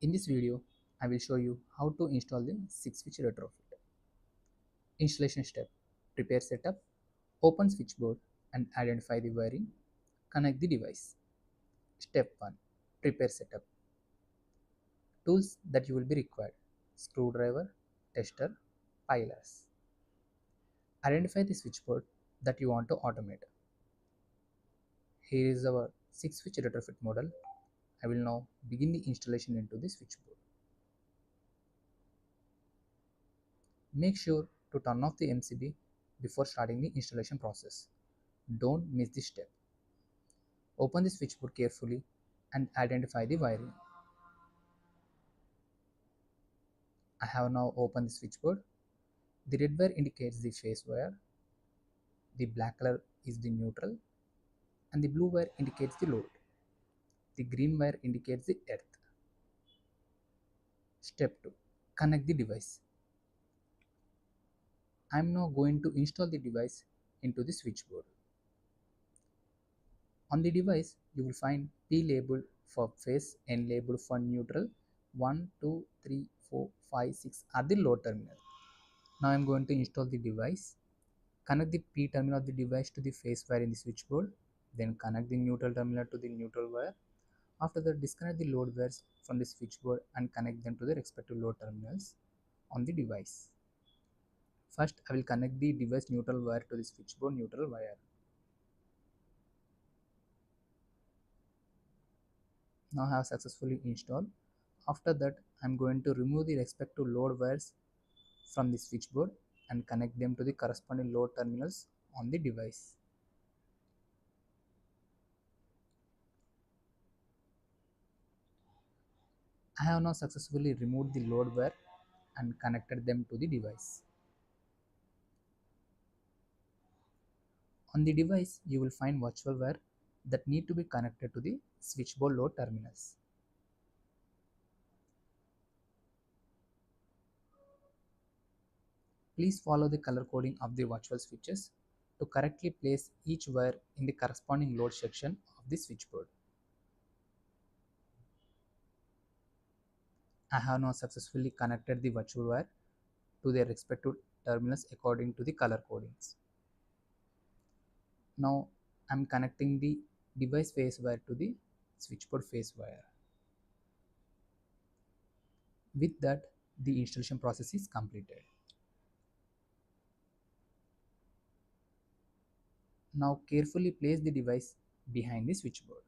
In this video, I will show you how to install the 6-switch retrofit. Installation step: prepare setup, open switchboard and identify the wiring, connect the device. Step 1: prepare setup. Tools that you will be required: screwdriver, tester, pilers. Identify the switchboard that you want to automate. Here is our 6-switch retrofit model. I will now begin the installation into the switchboard. Make sure to turn off the MCB before starting the installation process. Don't miss this step. Open the switchboard carefully and identify the wiring. I have now opened the switchboard. The red wire indicates the phase wire, the black color is the neutral, and the blue wire indicates the load. The green wire indicates the earth. Step 2: connect the device. I am now going to install the device into the switchboard. On the device, you will find P labeled for phase, N labeled for neutral, 1, 2, 3, 4, 5, 6 are the load terminals. Now I am going to install the device. Connect the P terminal of the device to the phase wire in the switchboard. Then connect the neutral terminal to the neutral wire. After that, disconnect the load wires from the switchboard and connect them to the respective load terminals on the device. First, I will connect the device neutral wire to the switchboard neutral wire. Now I have successfully installed. After that, I am going to remove the respective load wires from the switchboard and connect them to the corresponding load terminals on the device. I have now successfully removed the load wire and connected them to the device. On the device, you will find virtual wire that need to be connected to the switchboard load terminals. Please follow the color coding of the virtual switches to correctly place each wire in the corresponding load section of the switchboard. I have now successfully connected the virtual wire to their respective terminals according to the color codings. Now I am connecting the device phase wire to the switchboard phase wire. With that, the installation process is completed. Now carefully place the device behind the switchboard.